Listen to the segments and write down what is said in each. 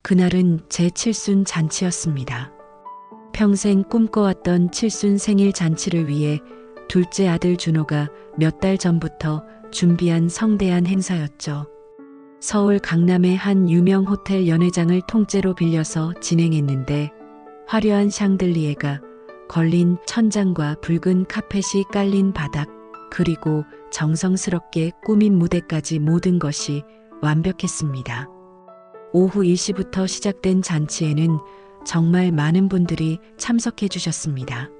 그날은 제 칠순 잔치였습니다. 평생 꿈꿔왔던 칠순 생일 잔치를 위해 둘째 아들 준호가 몇 달 전부터 준비한 성대한 행사였죠. 서울 강남의 한 유명 호텔 연회장을 통째로 빌려서 진행했는데 화려한 샹들리에가 걸린 천장과 붉은 카펫이 깔린 바닥, 그리고 정성스럽게 꾸민 무대까지 모든 것이 완벽했습니다. 오후 1시부터 시작된 잔치에는 정말 많은 분들이 참석해 주셨습니다.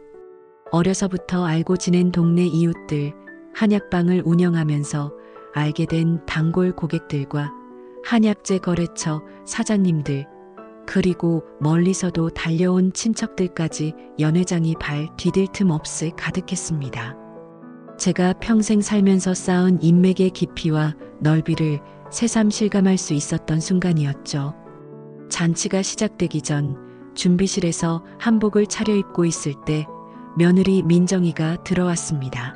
어려서부터 알고 지낸 동네 이웃들, 한약방을 운영하면서 알게 된 단골 고객들과 한약재 거래처 사장님들, 그리고 멀리서도 달려온 친척들까지 연회장이 발 디딜 틈 없이 가득했습니다. 제가 평생 살면서 쌓은 인맥의 깊이와 넓이를 새삼 실감할 수 있었던 순간이었죠. 잔치가 시작되기 전 준비실에서 한복을 차려입고 있을 때 며느리 민정이가 들어왔습니다.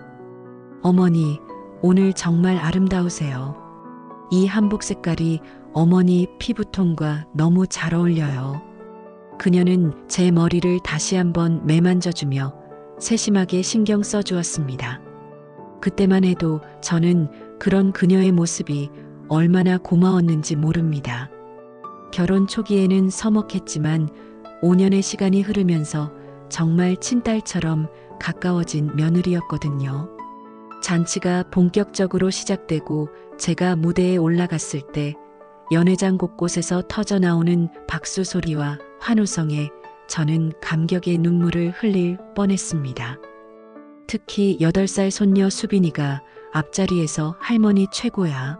어머니, 오늘 정말 아름다우세요. 이 한복 색깔이 어머니 피부톤과 너무 잘 어울려요. 그녀는 제 머리를 다시 한번 매만져주며 세심하게 신경 써주었습니다. 그때만 해도 저는 그런 그녀의 모습이 얼마나 고마웠는지 모릅니다. 결혼 초기에는 서먹했지만 5년의 시간이 흐르면서 정말 친딸처럼 가까워진 며느리였거든요. 잔치가 본격적으로 시작되고 제가 무대에 올라갔을 때 연회장 곳곳에서 터져나오는 박수 소리와 환호성에 저는 감격의 눈물을 흘릴 뻔했습니다. 특히 8살 손녀 수빈이가 앞자리에서 할머니 최고야.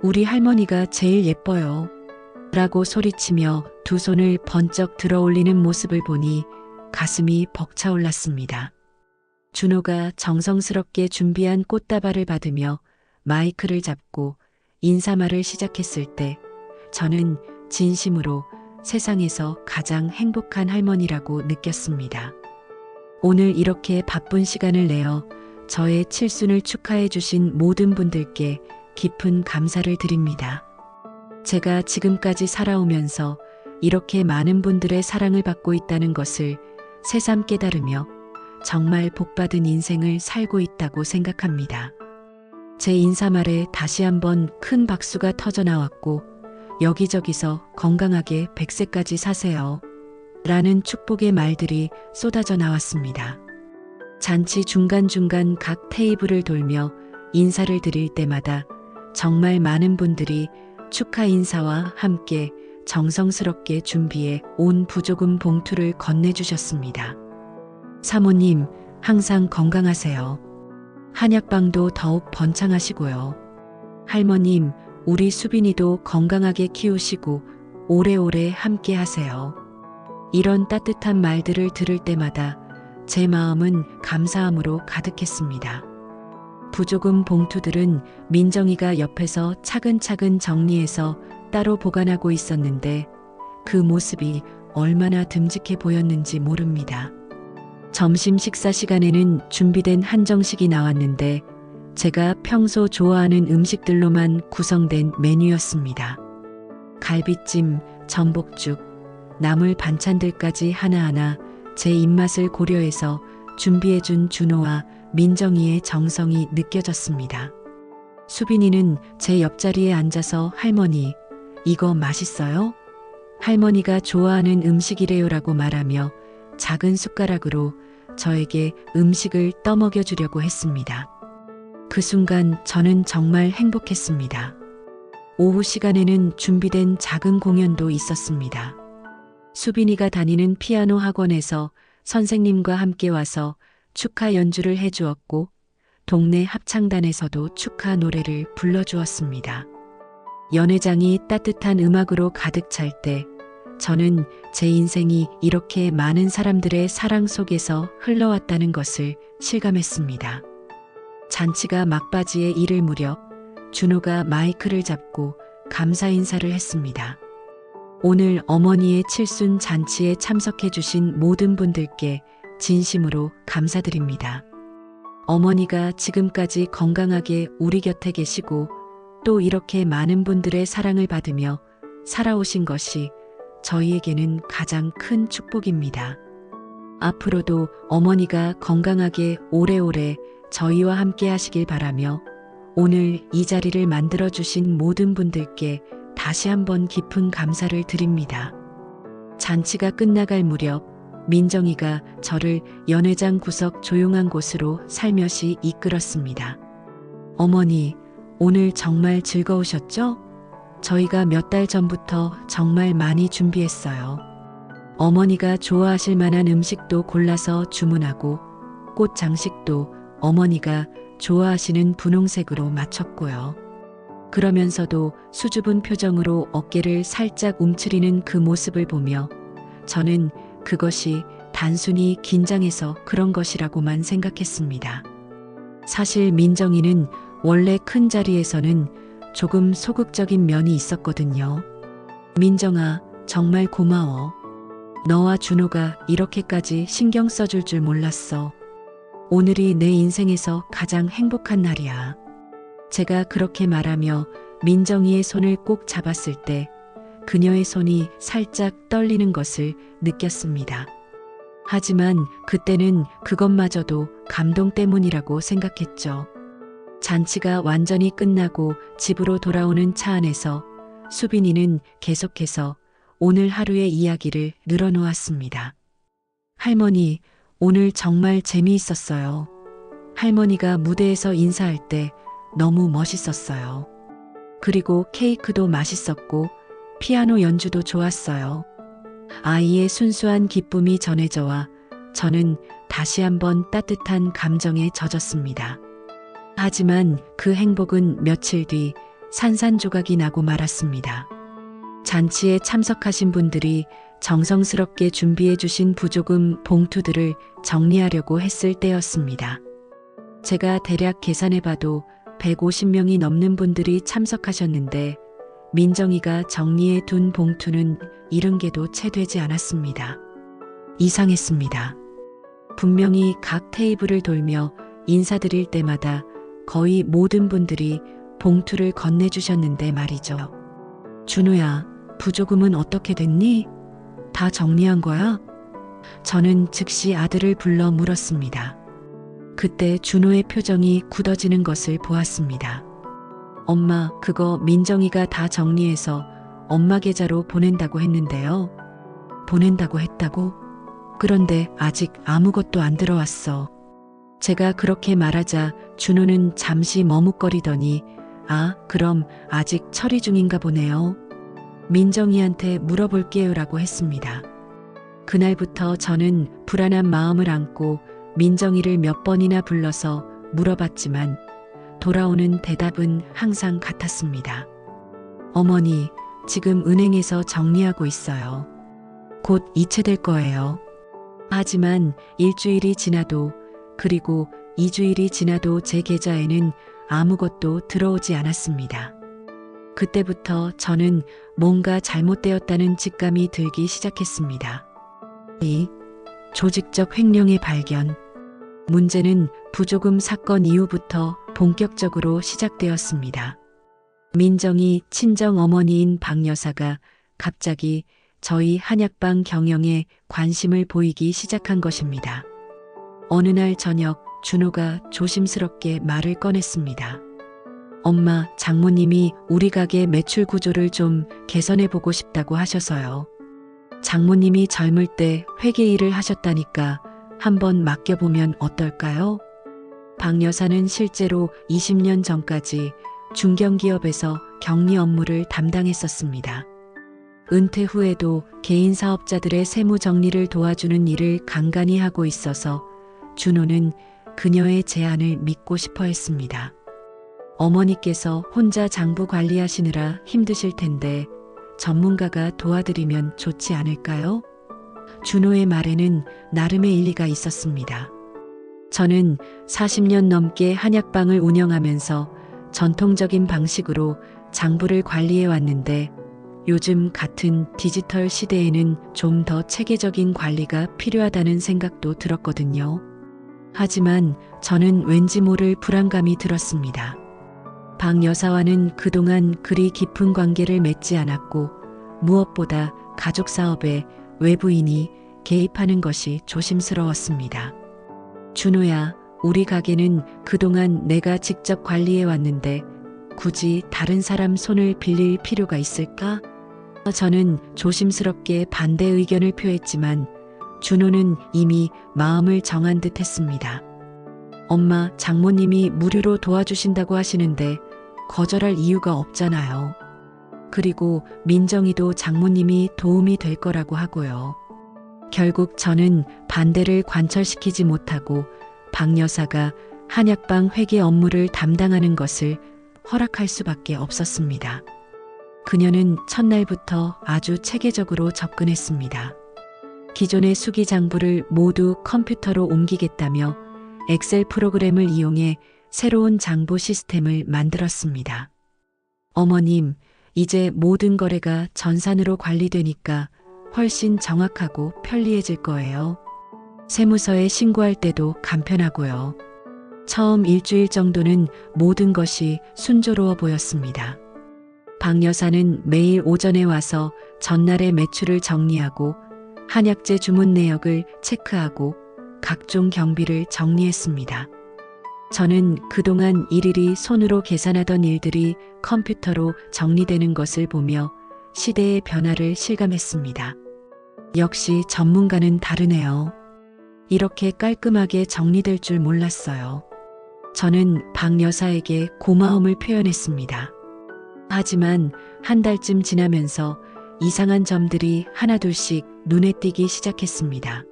우리 할머니가 제일 예뻐요. 라고 소리치며 두 손을 번쩍 들어 올리는 모습을 보니 가슴이 벅차올랐습니다. 준호가 정성스럽게 준비한 꽃다발을 받으며 마이크를 잡고 인사말을 시작했을 때 저는 진심으로 세상에서 가장 행복한 할머니라고 느꼈습니다. 오늘 이렇게 바쁜 시간을 내어 저의 칠순을 축하해 주신 모든 분들께 깊은 감사를 드립니다. 제가 지금까지 살아오면서 이렇게 많은 분들의 사랑을 받고 있다는 것을 새삼 깨달으며 정말 복받은 인생을 살고 있다고 생각합니다. 제 인사말에 다시 한번 큰 박수가 터져 나왔고 여기저기서 건강하게 100세까지 사세요. 라는 축복의 말들이 쏟아져 나왔습니다. 잔치 중간중간 각 테이블을 돌며 인사를 드릴 때마다 정말 많은 분들이 축하 인사와 함께 정성스럽게 준비해 온 부조금 봉투를 건네주셨습니다. 사모님, 항상 건강하세요. 한약방도 더욱 번창하시고요. 할머님, 우리 수빈이도 건강하게 키우시고 오래오래 함께 하세요. 이런 따뜻한 말들을 들을 때마다 제 마음은 감사함으로 가득했습니다. 부조금 봉투들은 민정이가 옆에서 차근차근 정리해서 따로 보관하고 있었는데 그 모습이 얼마나 듬직해 보였는지 모릅니다. 점심 식사 시간에는 준비된 한정식이 나왔는데 제가 평소 좋아하는 음식들로만 구성된 메뉴였습니다. 갈비찜, 전복죽, 나물 반찬들까지 하나하나 제 입맛을 고려해서 준비해준 준호와 민정이의 정성이 느껴졌습니다. 수빈이는 제 옆자리에 앉아서 할머니, 이거 맛있어요? 할머니가 좋아하는 음식이래요라고 말하며 작은 숟가락으로 저에게 음식을 떠먹여 주려고 했습니다. 그 순간 저는 정말 행복했습니다. 오후 시간에는 준비된 작은 공연도 있었습니다. 수빈이가 다니는 피아노 학원에서 선생님과 함께 와서 축하 연주를 해주었고 동네 합창단에서도 축하 노래를 불러주었습니다. 연회장이 따뜻한 음악으로 가득 찰 때 저는 제 인생이 이렇게 많은 사람들의 사랑 속에서 흘러왔다는 것을 실감했습니다. 잔치가 막바지에 이를 무렵 준호가 마이크를 잡고 감사 인사를 했습니다. 오늘 어머니의 칠순 잔치에 참석해 주신 모든 분들께 진심으로 감사드립니다. 어머니가 지금까지 건강하게 우리 곁에 계시고 또 이렇게 많은 분들의 사랑을 받으며 살아오신 것이 저희에게는 가장 큰 축복입니다. 앞으로도 어머니가 건강하게 오래오래 저희와 함께 하시길 바라며 오늘 이 자리를 만들어주신 모든 분들께 다시 한번 깊은 감사를 드립니다. 잔치가 끝나갈 무렵 민정이가 저를 연회장 구석 조용한 곳으로 살며시 이끌었습니다. 어머니, 오늘 정말 즐거우셨죠? 저희가 몇 달 전부터 정말 많이 준비했어요. 어머니가 좋아하실 만한 음식도 골라서 주문하고 꽃 장식도 어머니가 좋아하시는 분홍색으로 맞췄고요. 그러면서도 수줍은 표정으로 어깨를 살짝 움츠리는 그 모습을 보며 저는 그것이 단순히 긴장해서 그런 것이라고만 생각했습니다. 사실 민정이는 원래 큰 자리에서는 조금 소극적인 면이 있었거든요. 민정아, 정말 고마워. 너와 준호가 이렇게까지 신경 써줄 줄 몰랐어. 오늘이 내 인생에서 가장 행복한 날이야. 제가 그렇게 말하며 민정이의 손을 꼭 잡았을 때 그녀의 손이 살짝 떨리는 것을 느꼈습니다. 하지만 그때는 그것마저도 감동 때문이라고 생각했죠. 잔치가 완전히 끝나고 집으로 돌아오는 차 안에서 수빈이는 계속해서 오늘 하루의 이야기를 늘어놓았습니다. 할머니, 오늘 정말 재미있었어요. 할머니가 무대에서 인사할 때 너무 멋있었어요. 그리고 케이크도 맛있었고 피아노 연주도 좋았어요. 아이의 순수한 기쁨이 전해져와 저는 다시 한번 따뜻한 감정에 젖었습니다. 하지만 그 행복은 며칠 뒤 산산조각이 나고 말았습니다. 잔치에 참석하신 분들이 정성스럽게 준비해 주신 부조금 봉투들을 정리하려고 했을 때였습니다. 제가 대략 계산해 봐도 150명이 넘는 분들이 참석하셨는데 민정이가 정리해 둔 봉투는 70개도 채 되지 않았습니다. 이상했습니다. 분명히 각 테이블을 돌며 인사드릴 때마다 거의 모든 분들이 봉투를 건네주셨는데 말이죠. 준호야, 부조금은 어떻게 됐니? 다 정리한 거야? 저는 즉시 아들을 불러 물었습니다. 그때 준호의 표정이 굳어지는 것을 보았습니다. 엄마, 그거 민정이가 다 정리해서 엄마 계좌로 보낸다고 했는데요. 보낸다고 했다고? 그런데 아직 아무것도 안 들어왔어. 제가 그렇게 말하자 준호는 잠시 머뭇거리더니 아, 그럼 아직 처리 중인가 보네요. 민정이한테 물어볼게요라고 했습니다. 그날부터 저는 불안한 마음을 안고 민정이를 몇 번이나 불러서 물어봤지만 돌아오는 대답은 항상 같았습니다. 어머니, 지금 은행에서 정리하고 있어요. 곧 이체될 거예요. 하지만 일주일이 지나도 그리고 2주일이 지나도 제 계좌에는 아무것도 들어오지 않았습니다. 그때부터 저는 뭔가 잘못되었다는 직감이 들기 시작했습니다. 이 조직적 횡령의 발견. 문제는 부조금 사건 이후부터 본격적으로 시작되었습니다. 민정이 친정 어머니인 박 여사가 갑자기 저희 한약방 경영에 관심을 보이기 시작한 것입니다. 어느 날 저녁 준호가 조심스럽게 말을 꺼냈습니다. 엄마, 장모님이 우리 가게 매출 구조를 좀 개선해 보고 싶다고 하셔서요. 장모님이 젊을 때 회계 일을 하셨다니까 한번 맡겨보면 어떨까요? 박 여사는 실제로 20년 전까지 중견기업에서 격리 업무를 담당했었습니다. 은퇴 후에도 개인 사업자들의 세무 정리를 도와주는 일을 간간히 하고 있어서 준호는 그녀의 제안을 믿고 싶어 했습니다. 어머니께서 혼자 장부 관리하시느라 힘드실 텐데 전문가가 도와드리면 좋지 않을까요? 준호의 말에는 나름의 일리가 있었습니다. 저는 40년 넘게 한약방을 운영하면서 전통적인 방식으로 장부를 관리해 왔는데 요즘 같은 디지털 시대에는 좀 더 체계적인 관리가 필요하다는 생각도 들었거든요. 하지만 저는 왠지 모를 불안감이 들었습니다. 박 여사와는 그동안 그리 깊은 관계를 맺지 않았고 무엇보다 가족 사업에 외부인이 개입하는 것이 조심스러웠습니다. 준호야, 우리 가게는 그동안 내가 직접 관리해 왔는데 굳이 다른 사람 손을 빌릴 필요가 있을까? 저는 조심스럽게 반대 의견을 표했지만 준호는 이미 마음을 정한 듯 했습니다. 엄마, 장모님이 무료로 도와주신다고 하시는데 거절할 이유가 없잖아요. 그리고 민정이도 장모님이 도움이 될 거라고 하고요. 결국 저는 반대를 관철시키지 못하고 박 여사가 한약방 회계 업무를 담당하는 것을 허락할 수밖에 없었습니다. 그녀는 첫날부터 아주 체계적으로 접근했습니다. 기존의 수기 장부를 모두 컴퓨터로 옮기겠다며 엑셀 프로그램을 이용해 새로운 장부 시스템을 만들었습니다. 어머님, 이제 모든 거래가 전산으로 관리되니까 훨씬 정확하고 편리해질 거예요. 세무서에 신고할 때도 간편하고요. 처음 일주일 정도는 모든 것이 순조로워 보였습니다. 박 여사는 매일 오전에 와서 전날의 매출을 정리하고 한약재 주문 내역을 체크하고 각종 경비를 정리했습니다. 저는 그동안 일일이 손으로 계산하던 일들이 컴퓨터로 정리되는 것을 보며 시대의 변화를 실감했습니다. 역시 전문가는 다르네요. 이렇게 깔끔하게 정리될 줄 몰랐어요. 저는 박 여사에게 고마움을 표현했습니다. 하지만 한 달쯤 지나면서 이상한 점들이 하나둘씩 눈에 띄기 시작했습니다.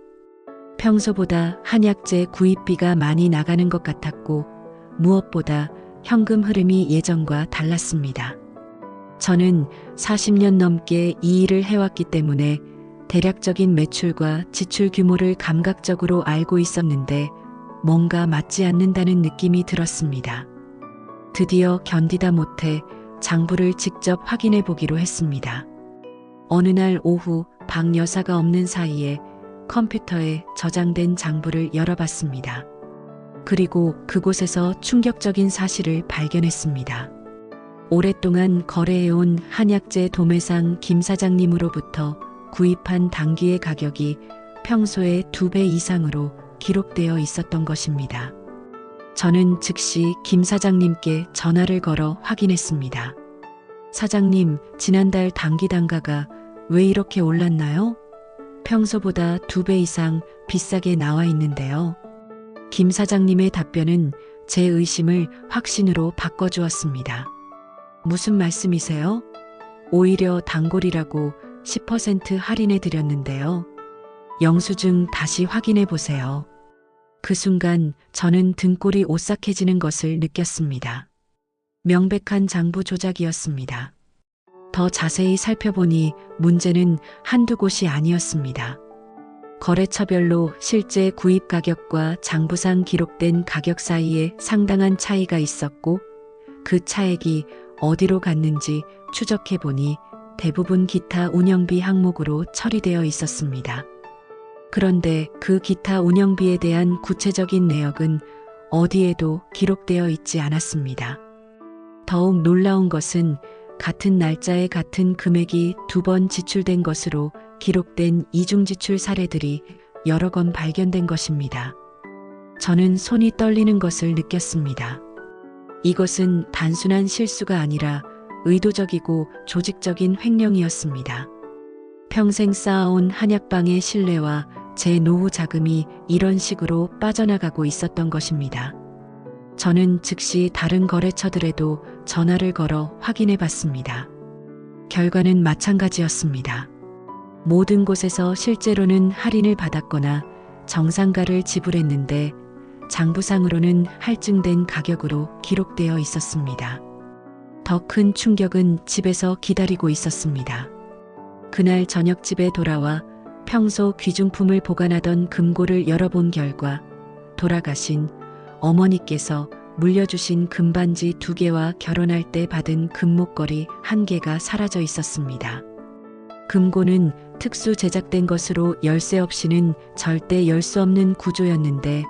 평소보다 한약재 구입비가 많이 나가는 것 같았고 무엇보다 현금 흐름이 예전과 달랐습니다. 저는 40년 넘게 이 일을 해왔기 때문에 대략적인 매출과 지출 규모를 감각적으로 알고 있었는데 뭔가 맞지 않는다는 느낌이 들었습니다. 드디어 견디다 못해 장부를 직접 확인해 보기로 했습니다. 어느 날 오후 박 여사가 없는 사이에 컴퓨터에 저장된 장부를 열어봤습니다. 그리고 그곳에서 충격적인 사실을 발견했습니다. 오랫동안 거래해온 한약재 도매상 김 사장님으로부터 구입한 당귀의 가격이 평소의 2배 이상으로 기록되어 있었던 것입니다. 저는 즉시 김 사장님께 전화를 걸어 확인했습니다. 사장님, 지난달 당귀 단가가 왜 이렇게 올랐나요? 평소보다 2배 이상 비싸게 나와 있는데요. 김 사장님의 답변은 제 의심을 확신으로 바꿔주었습니다. 무슨 말씀이세요? 오히려 단골이라고 10% 할인해 드렸는데요. 영수증 다시 확인해 보세요. 그 순간 저는 등골이 오싹해지는 것을 느꼈습니다. 명백한 장부 조작이었습니다. 더 자세히 살펴보니 문제는 한두 곳이 아니었습니다. 거래처별로 실제 구입 가격과 장부상 기록된 가격 사이에 상당한 차이가 있었고 그 차액이 어디로 갔는지 추적해 보니 대부분 기타 운영비 항목으로 처리되어 있었습니다. 그런데 그 기타 운영비에 대한 구체적인 내역은 어디에도 기록되어 있지 않았습니다. 더욱 놀라운 것은 같은 날짜에 같은 금액이 2번 지출된 것으로 기록된 이중지출 사례들이 여러 건 발견된 것입니다. 저는 손이 떨리는 것을 느꼈습니다. 이것은 단순한 실수가 아니라 의도적이고 조직적인 횡령이었습니다. 평생 쌓아온 한약방의 신뢰와 제 노후 자금이 이런 식으로 빠져나가고 있었던 것입니다. 저는 즉시 다른 거래처들에도 전화를 걸어 확인해 봤습니다. 결과는 마찬가지였습니다. 모든 곳에서 실제로는 할인을 받았거나 정상가를 지불했는데 장부상으로는 할증된 가격으로 기록되어 있었습니다. 더 큰 충격은 집에서 기다리고 있었습니다. 그날 저녁 집에 돌아와 평소 귀중품을 보관하던 금고를 열어본 결과 돌아가신 어머니께서 물려주신 금반지 2개와 결혼할 때 받은 금목걸이 1개가 사라져 있었습니다. 금고는 특수 제작된 것으로 열쇠 없이는 절대 열 수 없는 구조였는데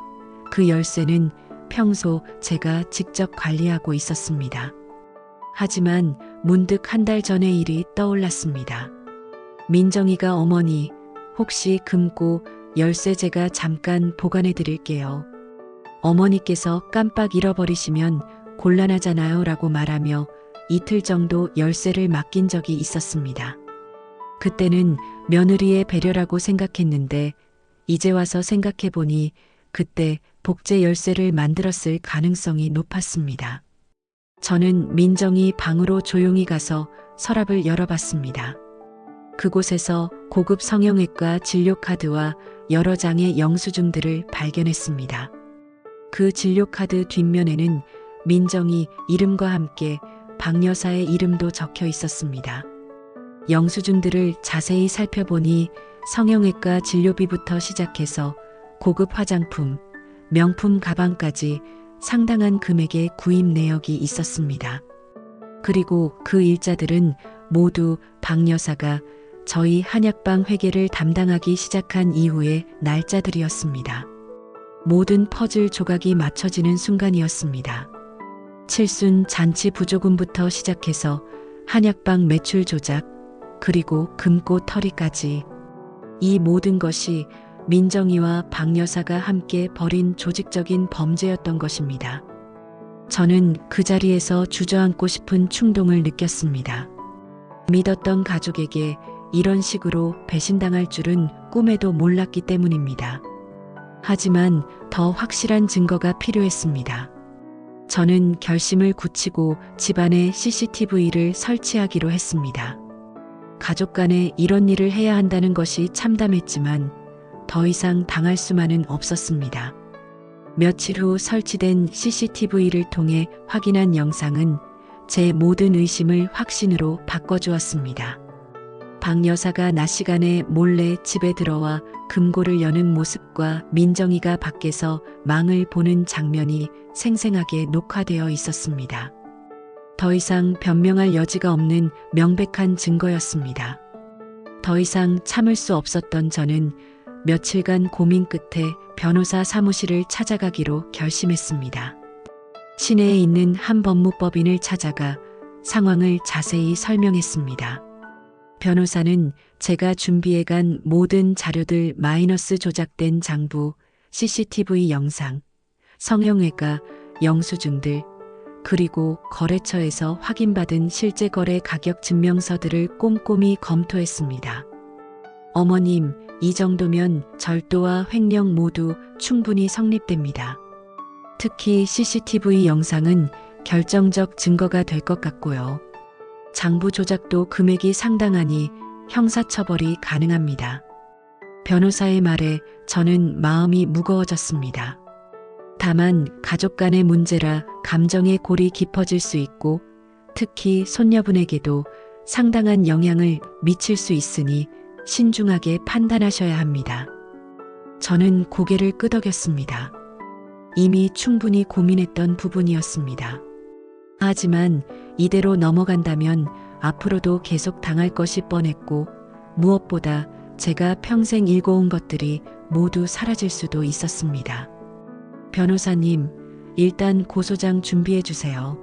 그 열쇠는 평소 제가 직접 관리하고 있었습니다. 하지만 문득 한 달 전의 일이 떠올랐습니다. 민정이가 어머니, 혹시 금고 열쇠 제가 잠깐 보관해 드릴게요. 어머니께서 깜빡 잃어버리시면 곤란하잖아요 라고 말하며 이틀 정도 열쇠를 맡긴 적이 있었습니다. 그때는 며느리의 배려라고 생각했는데 이제 와서 생각해 보니 그때 복제 열쇠를 만들었을 가능성이 높았습니다. 저는 민정이 방으로 조용히 가서 서랍을 열어봤습니다. 그곳에서 고급 성형외과 진료카드와 여러 장의 영수증들을 발견했습니다. 그 진료카드 뒷면에는 민정이 이름과 함께 박 여사의 이름도 적혀 있었습니다. 영수증들을 자세히 살펴보니 성형외과 진료비부터 시작해서 고급 화장품, 명품 가방까지 상당한 금액의 구입 내역이 있었습니다. 그리고 그 일자들은 모두 박 여사가 저희 한약방 회계를 담당하기 시작한 이후의 날짜들이었습니다. 모든 퍼즐 조각이 맞춰지는 순간이었습니다. 칠순 잔치 부조금부터 시작해서 한약방 매출 조작, 그리고 금고 털이까지 이 모든 것이 민정이와 박 여사가 함께 벌인 조직적인 범죄였던 것입니다. 저는 그 자리에서 주저앉고 싶은 충동을 느꼈습니다. 믿었던 가족에게 이런 식으로 배신당할 줄은 꿈에도 몰랐기 때문입니다. 하지만 더 확실한 증거가 필요했습니다. 저는 결심을 굳히고 집안에 CCTV를 설치하기로 했습니다. 가족 간에 이런 일을 해야 한다는 것이 참담했지만 더 이상 당할 수만은 없었습니다. 며칠 후 설치된 CCTV를 통해 확인한 영상은 제 모든 의심을 확신으로 바꿔주었습니다. 박 여사가 낮 시간에 몰래 집에 들어와 금고를 여는 모습과 민정이가 밖에서 망을 보는 장면이 생생하게 녹화되어 있었습니다. 더 이상 변명할 여지가 없는 명백한 증거였습니다. 더 이상 참을 수 없었던 저는 며칠간 고민 끝에 변호사 사무실을 찾아가기로 결심했습니다. 시내에 있는 한 법무법인을 찾아가 상황을 자세히 설명했습니다. 변호사는 제가 준비해간 모든 자료들 마이너스 조작된 장부, CCTV 영상, 성형외과 영수증들, 그리고 거래처에서 확인받은 실제 거래 가격 증명서들을 꼼꼼히 검토했습니다. 어머님, 이 정도면 절도와 횡령 모두 충분히 성립됩니다. 특히 CCTV 영상은 결정적 증거가 될 것 같고요. 장부 조작도 금액이 상당하니 형사처벌이 가능합니다. 변호사의 말에 저는 마음이 무거워졌습니다. 다만 가족 간의 문제라 감정의 골이 깊어질 수 있고 특히 손녀분에게도 상당한 영향을 미칠 수 있으니 신중하게 판단하셔야 합니다. 저는 고개를 끄덕였습니다. 이미 충분히 고민했던 부분이었습니다. 하지만 이대로 넘어간다면 앞으로도 계속 당할 것이 뻔했고 무엇보다 제가 평생 일궈온 것들이 모두 사라질 수도 있었습니다. 변호사님, 일단 고소장 준비해 주세요.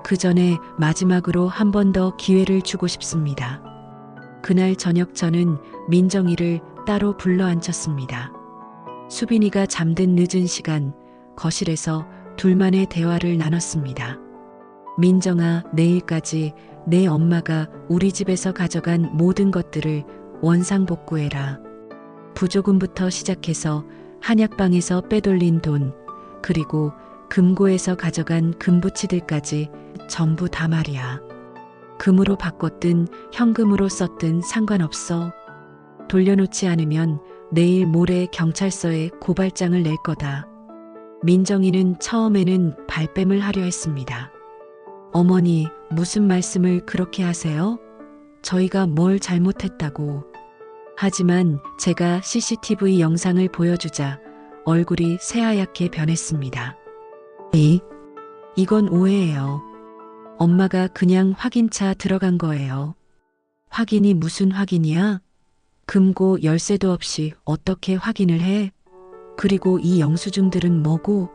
그 전에 마지막으로 한 번 더 기회를 주고 싶습니다. 그날 저녁 저는 민정이를 따로 불러 앉혔습니다. 수빈이가 잠든 늦은 시간 거실에서 둘만의 대화를 나눴습니다. 민정아, 내일까지 내 엄마가 우리 집에서 가져간 모든 것들을 원상복구해라. 부조금부터 시작해서 한약방에서 빼돌린 돈, 그리고 금고에서 가져간 금부치들까지 전부 다 말이야. 금으로 바꿨든 현금으로 썼든 상관없어. 돌려놓지 않으면 내일 모레 경찰서에 고발장을 낼 거다. 민정이는 처음에는 발뺌을 하려 했습니다. 어머니, 무슨 말씀을 그렇게 하세요? 저희가 뭘 잘못했다고. 하지만 제가 CCTV 영상을 보여주자 얼굴이 새하얗게 변했습니다. 이건 오해예요. 엄마가 그냥 확인차 들어간 거예요. 확인이 무슨 확인이야? 금고 열쇠도 없이 어떻게 확인을 해? 그리고 이 영수증들은 뭐고?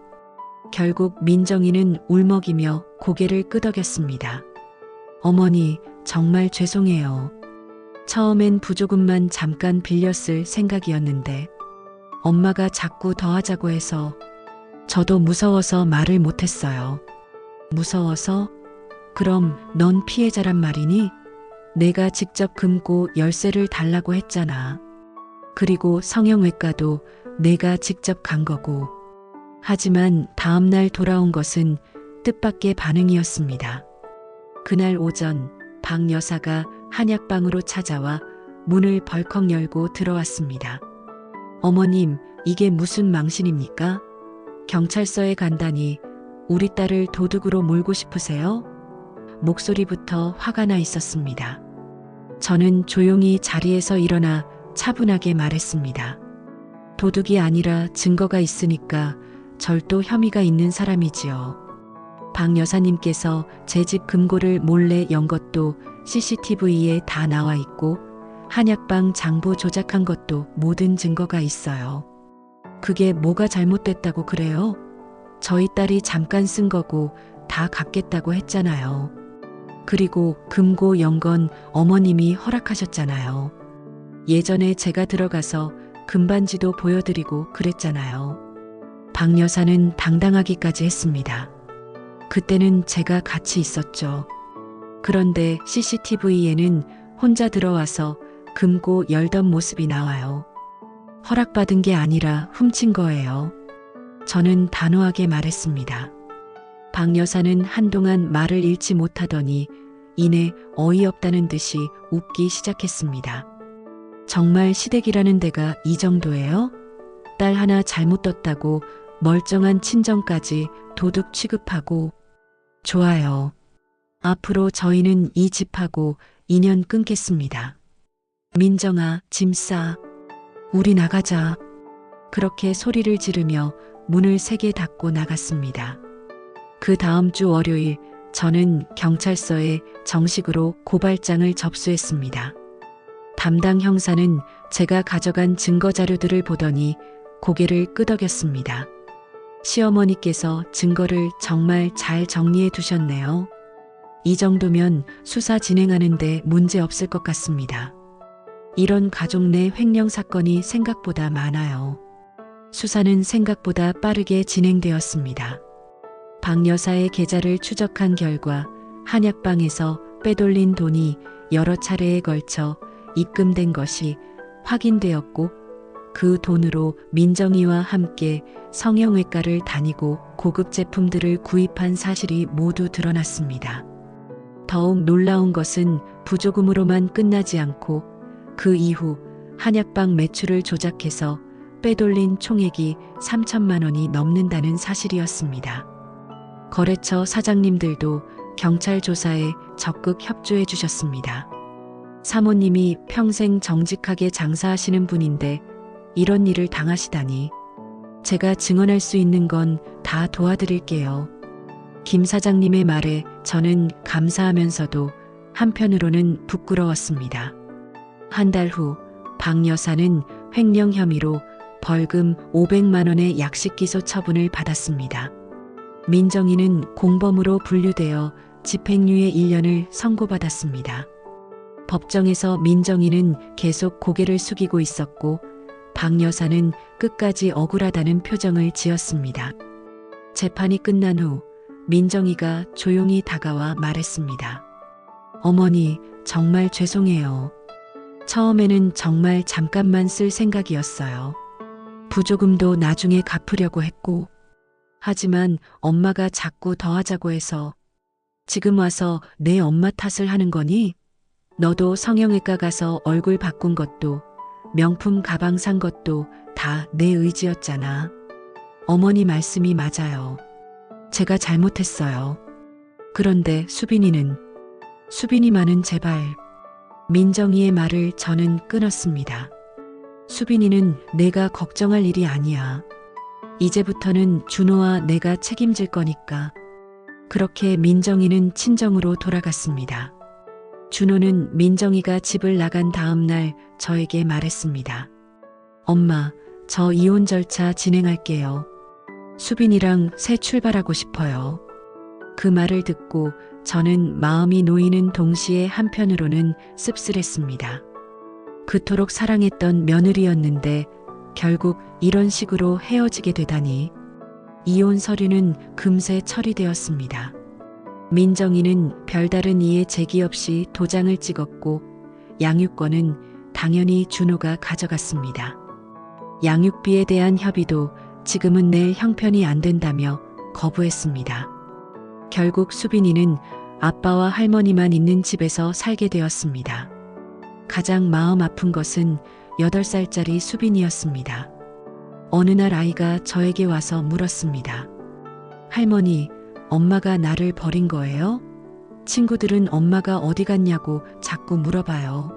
결국 민정이는 울먹이며 고개를 끄덕였습니다. 어머니, 정말 죄송해요. 처음엔 부조금만 잠깐 빌렸을 생각이었는데 엄마가 자꾸 더 하자고 해서 저도 무서워서 말을 못했어요. 무서워서? 그럼 넌 피해자란 말이니? 내가 직접 금고 열쇠를 달라고 했잖아. 그리고 성형외과도 내가 직접 간 거고. 하지만 다음날 돌아온 것은 뜻밖의 반응이었습니다. 그날 오전 박 여사가 한약방으로 찾아와 문을 벌컥 열고 들어왔습니다. 어머님, 이게 무슨 망신입니까? 경찰서에 간다니 우리 딸을 도둑으로 몰고 싶으세요? 목소리부터 화가 나 있었습니다. 저는 조용히 자리에서 일어나 차분하게 말했습니다. 도둑이 아니라 증거가 있으니까 절도 혐의가 있는 사람이지요. 박 여사님께서 제 집 금고를 몰래 연 것도 CCTV에 다 나와 있고 한약방 장부 조작한 것도 모든 증거가 있어요. 그게 뭐가 잘못됐다고 그래요? 저희 딸이 잠깐 쓴 거고 다 갚겠다고 했잖아요. 그리고 금고 연 건 어머님이 허락하셨잖아요. 예전에 제가 들어가서 금반지도 보여드리고 그랬잖아요. 박 여사는 당당하기까지 했습니다. 그때는 제가 같이 있었죠. 그런데 CCTV에는 혼자 들어와서 금고 열던 모습이 나와요. 허락받은 게 아니라 훔친 거예요. 저는 단호하게 말했습니다. 박 여사는 한동안 말을 잃지 못하더니 이내 어이없다는 듯이 웃기 시작했습니다. 정말 시댁이라는 데가 이 정도예요? 딸 하나 잘못 뒀다고 멀쩡한 친정까지 도둑 취급하고. 좋아요. 앞으로 저희는 이 집하고 인연 끊겠습니다. 민정아, 짐 싸. 우리 나가자. 그렇게 소리를 지르며 문을 세게 닫고 나갔습니다. 그 다음 주 월요일 저는 경찰서에 정식으로 고발장을 접수했습니다. 담당 형사는 제가 가져간 증거 자료들을 보더니 고개를 끄덕였습니다. 시어머니께서 증거를 정말 잘 정리해 두셨네요. 이 정도면 수사 진행하는데 문제 없을 것 같습니다. 이런 가족 내 횡령 사건이 생각보다 많아요. 수사는 생각보다 빠르게 진행되었습니다. 박 여사의 계좌를 추적한 결과 한약방에서 빼돌린 돈이 여러 차례에 걸쳐 입금된 것이 확인되었고 그 돈으로 민정이와 함께 성형외과를 다니고 고급 제품들을 구입한 사실이 모두 드러났습니다. 더욱 놀라운 것은 부조금으로만 끝나지 않고 그 이후 한약방 매출을 조작해서 빼돌린 총액이 3천만 원이 넘는다는 사실이었습니다. 거래처 사장님들도 경찰 조사에 적극 협조해 주셨습니다. 사모님이 평생 정직하게 장사하시는 분인데 이런 일을 당하시다니. 제가 증언할 수 있는 건 다 도와드릴게요. 김 사장님의 말에 저는 감사하면서도 한편으로는 부끄러웠습니다. 한 달 후 박 여사는 횡령 혐의로 벌금 500만 원의 약식 기소 처분을 받았습니다. 민정이는 공범으로 분류되어 집행유예 1년을 선고받았습니다. 법정에서 민정이는 계속 고개를 숙이고 있었고 박 여사는 끝까지 억울하다는 표정을 지었습니다. 재판이 끝난 후 민정이가 조용히 다가와 말했습니다. 어머니, 정말 죄송해요. 처음에는 정말 잠깐만 쓸 생각이었어요. 부조금도 나중에 갚으려고 했고. 하지만 엄마가 자꾸 더 하자고 해서. 지금 와서 내 엄마 탓을 하는 거니? 너도 성형외과 가서 얼굴 바꾼 것도 명품 가방 산 것도 다 내 의지였잖아. 어머니 말씀이 맞아요. 제가 잘못했어요. 그런데 수빈이만은 제발. 민정이의 말을 저는 끊었습니다. 수빈이는 내가 걱정할 일이 아니야. 이제부터는 준호와 내가 책임질 거니까. 그렇게 민정이는 친정으로 돌아갔습니다. 준호는 민정이가 집을 나간 다음 날 저에게 말했습니다. 엄마, 저 이혼 절차 진행할게요. 수빈이랑 새 출발하고 싶어요. 그 말을 듣고 저는 마음이 놓이는 동시에 한편으로는 씁쓸했습니다. 그토록 사랑했던 며느리였는데 결국 이런 식으로 헤어지게 되다니. 이혼 서류는 금세 처리되었습니다. 민정이는 별다른 이의 제기 없이 도장을 찍었고 양육권은 당연히 준호가 가져갔습니다. 양육비에 대한 협의도 지금은 낼 형편이 안 된다며 거부했습니다. 결국 수빈이는 아빠와 할머니만 있는 집에서 살게 되었습니다. 가장 마음 아픈 것은 8살짜리 수빈이었습니다. 어느 날 아이가 저에게 와서 물었습니다. 할머니, 엄마가 나를 버린 거예요? 친구들은 엄마가 어디 갔냐고 자꾸 물어봐요.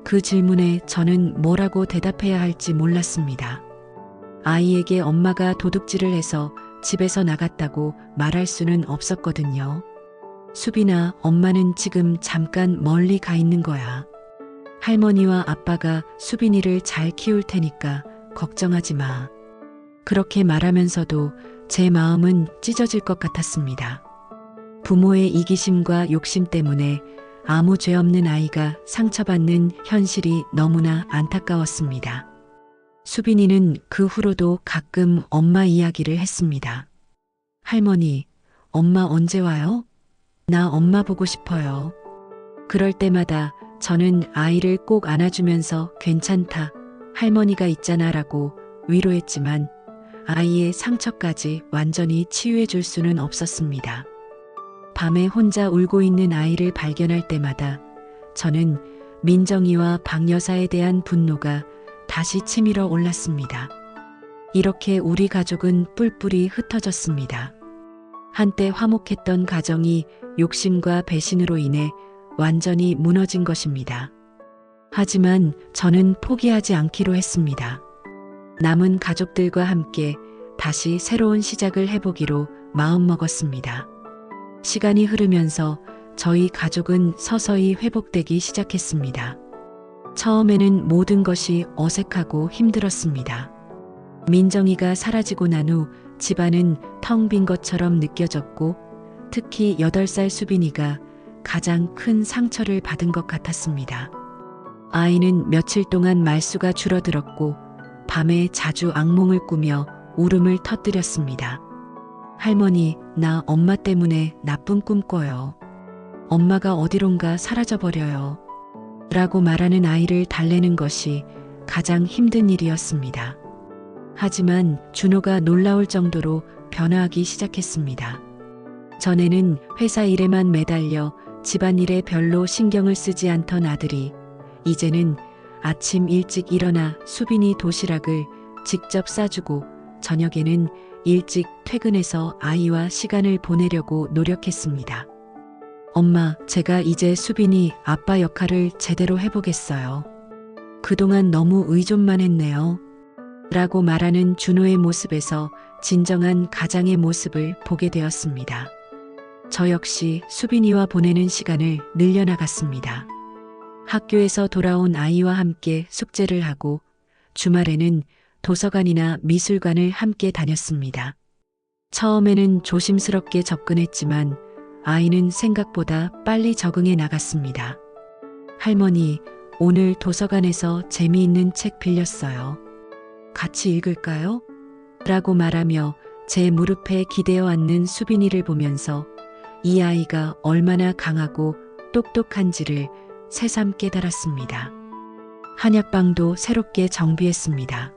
그 질문에 저는 뭐라고 대답해야 할지 몰랐습니다. 아이에게 엄마가 도둑질을 해서 집에서 나갔다고 말할 수는 없었거든요. 수빈아, 엄마는 지금 잠깐 멀리 가 있는 거야. 할머니와 아빠가 수빈이를 잘 키울 테니까 걱정하지 마. 그렇게 말하면서도 제 마음은 찢어질 것 같았습니다. 부모의 이기심과 욕심 때문에 아무 죄 없는 아이가 상처받는 현실이 너무나 안타까웠습니다. 수빈이는 그 후로도 가끔 엄마 이야기를 했습니다. 할머니, 엄마 언제 와요? 나 엄마 보고 싶어요. 그럴 때마다 저는 아이를 꼭 안아주면서 괜찮다, 할머니가 있잖아 라고 위로했지만 아이의 상처까지 완전히 치유해 줄 수는 없었습니다. 밤에 혼자 울고 있는 아이를 발견할 때마다 저는 민정이와 박 여사에 대한 분노가 다시 치밀어 올랐습니다. 이렇게 우리 가족은 뿔뿔이 흩어졌습니다. 한때 화목했던 가정이 욕심과 배신으로 인해 완전히 무너진 것입니다. 하지만 저는 포기하지 않기로 했습니다. 남은 가족들과 함께 다시 새로운 시작을 해보기로 마음먹었습니다. 시간이 흐르면서 저희 가족은 서서히 회복되기 시작했습니다. 처음에는 모든 것이 어색하고 힘들었습니다. 민정이가 사라지고 난 후 집안은 텅 빈 것처럼 느껴졌고 특히 8살 수빈이가 가장 큰 상처를 받은 것 같았습니다. 아이는 며칠 동안 말수가 줄어들었고 밤에 자주 악몽을 꾸며 울음을 터뜨렸습니다. 할머니, 나 엄마 때문에 나쁜 꿈 꿔요. 엄마가 어디론가 사라져버려요. 라고 말하는 아이를 달래는 것이 가장 힘든 일이었습니다. 하지만 준호가 놀라울 정도로 변화하기 시작했습니다. 전에는 회사 일에만 매달려 집안일에 별로 신경을 쓰지 않던 아들이 이제는 아침 일찍 일어나 수빈이 도시락을 직접 싸주고 저녁에는 일찍 퇴근해서 아이와 시간을 보내려고 노력했습니다. 엄마, 제가 이제 수빈이 아빠 역할을 제대로 해보겠어요. 그동안 너무 의존만 했네요. 라고 말하는 준호의 모습에서 진정한 가장의 모습을 보게 되었습니다. 저 역시 수빈이와 보내는 시간을 늘려나갔습니다. 학교에서 돌아온 아이와 함께 숙제를 하고 주말에는 도서관이나 미술관을 함께 다녔습니다. 처음에는 조심스럽게 접근했지만 아이는 생각보다 빨리 적응해 나갔습니다. 할머니, 오늘 도서관에서 재미있는 책 빌렸어요. 같이 읽을까요? 라고 말하며 제 무릎에 기대어 앉는 수빈이를 보면서 이 아이가 얼마나 강하고 똑똑한지를 새삼 깨달았습니다. 한약방도 새롭게 정비했습니다.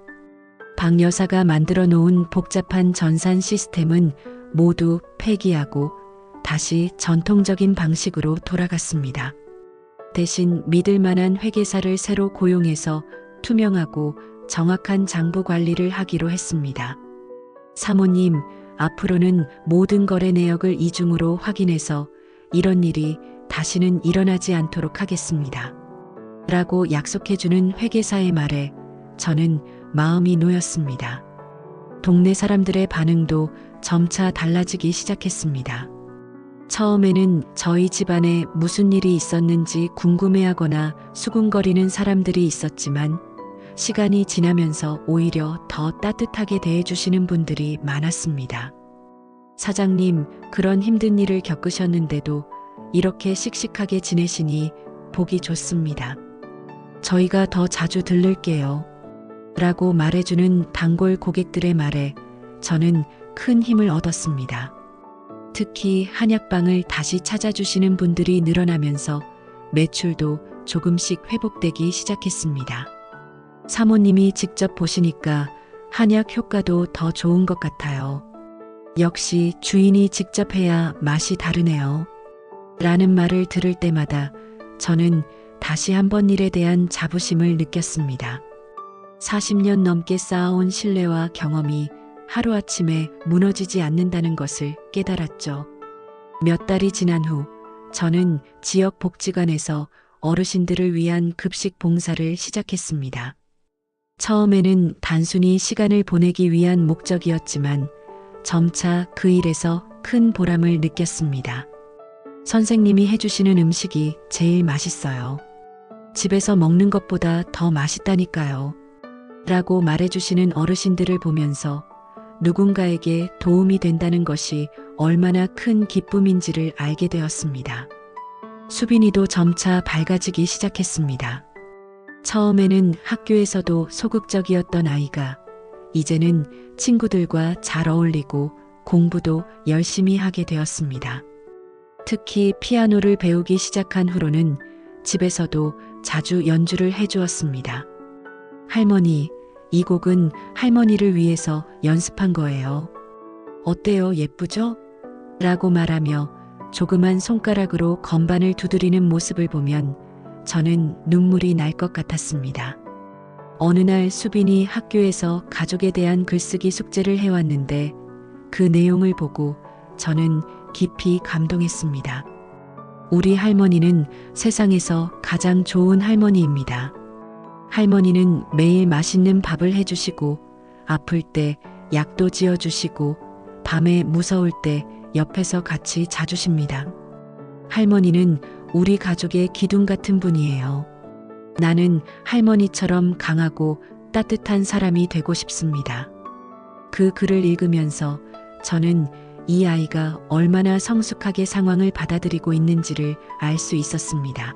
박 여사가 만들어 놓은 복잡한 전산 시스템은 모두 폐기하고 다시 전통적인 방식으로 돌아갔습니다. 대신 믿을 만한 회계사를 새로 고용해서 투명하고 정확한 장부 관리를 하기로 했습니다. 사모님, 앞으로는 모든 거래 내역을 이중으로 확인해서 이런 일이 다시는 일어나지 않도록 하겠습니다. 라고 약속해주는 회계사의 말에 저는 마음이 놓였습니다. 동네 사람들의 반응도 점차 달라지기 시작했습니다. 처음에는 저희 집안에 무슨 일이 있었는지 궁금해하거나 수군거리는 사람들이 있었지만 시간이 지나면서 오히려 더 따뜻하게 대해주시는 분들이 많았습니다. 사장님, 그런 힘든 일을 겪으셨는데도 이렇게 씩씩하게 지내시니 보기 좋습니다. 저희가 더 자주 들를게요. 라고 말해주는 단골 고객들의 말에 저는 큰 힘을 얻었습니다. 특히 한약방을 다시 찾아주시는 분들이 늘어나면서 매출도 조금씩 회복되기 시작했습니다. 사모님이 직접 보시니까 한약 효과도 더 좋은 것 같아요. 역시 주인이 직접 해야 맛이 다르네요. 라는 말을 들을 때마다 저는 다시 한번 일에 대한 자부심을 느꼈습니다. 40년 넘게 쌓아온 신뢰와 경험이 하루아침에 무너지지 않는다는 것을 깨달았죠. 몇 달이 지난 후 저는 지역 복지관에서 어르신들을 위한 급식 봉사를 시작했습니다. 처음에는 단순히 시간을 보내기 위한 목적이었지만 점차 그 일에서 큰 보람을 느꼈습니다. 선생님이 해주시는 음식이 제일 맛있어요. 집에서 먹는 것보다 더 맛있다니까요. 라고 말해주시는 어르신들을 보면서 누군가에게 도움이 된다는 것이 얼마나 큰 기쁨인지를 알게 되었습니다. 수빈이도 점차 밝아지기 시작했습니다. 처음에는 학교에서도 소극적이었던 아이가 이제는 친구들과 잘 어울리고 공부도 열심히 하게 되었습니다. 특히 피아노를 배우기 시작한 후로는 집에서도 자주 연주를 해주었습니다. 할머니, 이 곡은 할머니를 위해서 연습한 거예요. 어때요? 예쁘죠? 라고 말하며 조그만 손가락으로 건반을 두드리는 모습을 보면 저는 눈물이 날 것 같았습니다. 어느 날 수빈이 학교에서 가족에 대한 글쓰기 숙제를 해왔는데 그 내용을 보고 저는 깊이 감동했습니다. 우리 할머니는 세상에서 가장 좋은 할머니입니다. 할머니는 매일 맛있는 밥을 해주시고 아플 때 약도 지어주시고 밤에 무서울 때 옆에서 같이 자주십니다. 할머니는 우리 가족의 기둥 같은 분이에요. 나는 할머니처럼 강하고 따뜻한 사람이 되고 싶습니다. 그 글을 읽으면서 저는 이 아이가 얼마나 성숙하게 상황을 받아들이고 있는지를 알 수 있었습니다.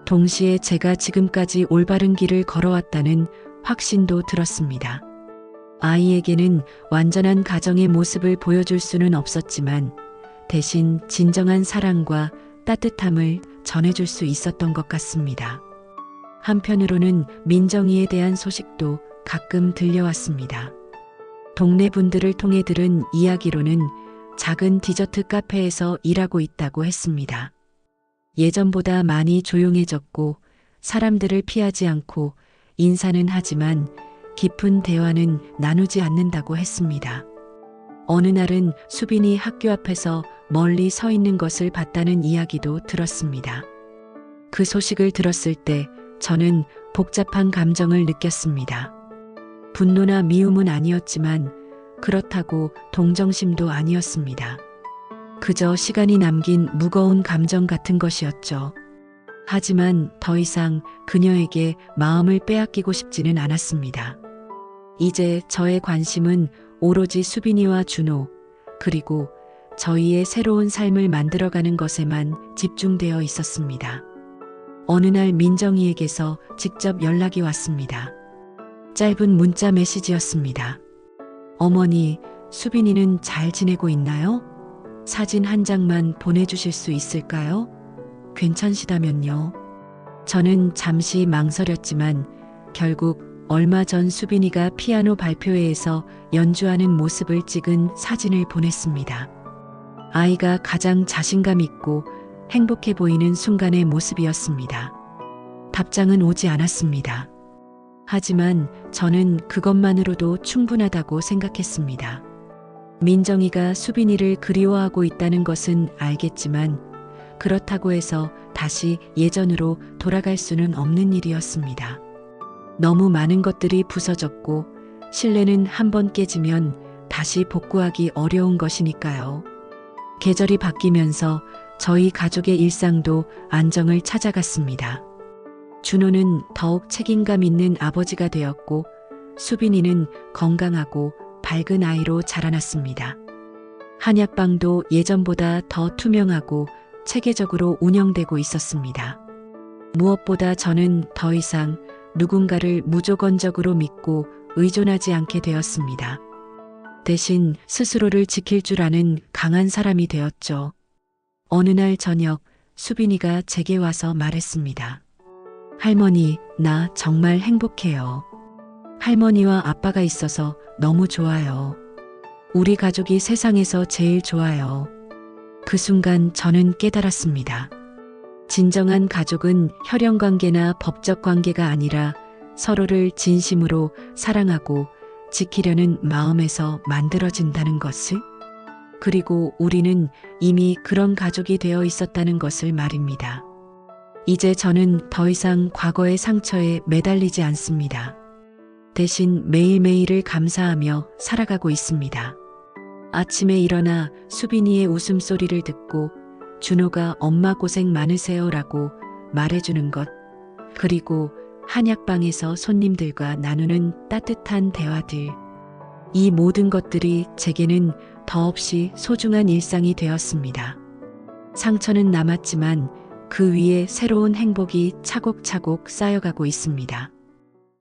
동시에 제가 지금까지 올바른 길을 걸어왔다는 확신도 들었습니다. 아이에게는 완전한 가정의 모습을 보여줄 수는 없었지만 대신 진정한 사랑과 따뜻함을 전해줄 수 있었던 것 같습니다. 한편으로는 민정이에 대한 소식도 가끔 들려왔습니다. 동네 분들을 통해 들은 이야기로는 작은 디저트 카페에서 일하고 있다고 했습니다. 예전보다 많이 조용해졌고 사람들을 피하지 않고 인사는 하지만 깊은 대화는 나누지 않는다고 했습니다. 어느 날은 수빈이 학교 앞에서 멀리 서 있는 것을 봤다는 이야기도 들었습니다. 그 소식을 들었을 때 저는 복잡한 감정을 느꼈습니다. 분노나 미움은 아니었지만 그렇다고 동정심도 아니었습니다. 그저 시간이 남긴 무거운 감정 같은 것이었죠. 하지만 더 이상 그녀에게 마음을 빼앗기고 싶지는 않았습니다. 이제 저의 관심은 오로지 수빈이와 준호, 그리고 저희의 새로운 삶을 만들어가는 것에만 집중되어 있었습니다. 어느 날 민정이에게서 직접 연락이 왔습니다. 짧은 문자 메시지였습니다. 어머니, 수빈이는 잘 지내고 있나요? 사진 한 장만 보내주실 수 있을까요? 괜찮으시다면요. 저는 잠시 망설였지만 결국 얼마 전 수빈이가 피아노 발표회에서 연주하는 모습을 찍은 사진을 보냈습니다. 아이가 가장 자신감 있고 행복해 보이는 순간의 모습이었습니다. 답장은 오지 않았습니다. 하지만 저는 그것만으로도 충분하다고 생각했습니다. 민정이가 수빈이를 그리워하고 있다는 것은 알겠지만 그렇다고 해서 다시 예전으로 돌아갈 수는 없는 일이었습니다. 너무 많은 것들이 부서졌고 신뢰는 한번 깨지면 다시 복구하기 어려운 것이니까요. 계절이 바뀌면서 저희 가족의 일상도 안정을 찾아갔습니다. 준호는 더욱 책임감 있는 아버지가 되었고 수빈이는 건강하고 밝은 아이로 자라났습니다. 한약방도 예전보다 더 투명하고 체계적으로 운영되고 있었습니다. 무엇보다 저는 더 이상 누군가를 무조건적으로 믿고 의존하지 않게 되었습니다. 대신 스스로를 지킬 줄 아는 강한 사람이 되었죠. 어느 날 저녁 수빈이가 제게 와서 말했습니다. 할머니, 나 정말 행복해요. 할머니와 아빠가 있어서 너무 좋아요. 우리 가족이 세상에서 제일 좋아요. 그 순간 저는 깨달았습니다. 진정한 가족은 혈연 관계나 법적 관계가 아니라 서로를 진심으로 사랑하고 지키려는 마음에서 만들어진다는 것을, 그리고 우리는 이미 그런 가족이 되어 있었다는 것을 말입니다. 이제 저는 더 이상 과거의 상처에 매달리지 않습니다. 대신 매일매일을 감사하며 살아가고 있습니다. 아침에 일어나 수빈이의 웃음소리를 듣고 준호가 엄마 고생 많으세요라고 말해주는 것, 그리고 한약방에서 손님들과 나누는 따뜻한 대화들, 이 모든 것들이 제게는 더없이 소중한 일상이 되었습니다. 상처는 남았지만 그 위에 새로운 행복이 차곡차곡 쌓여가고 있습니다.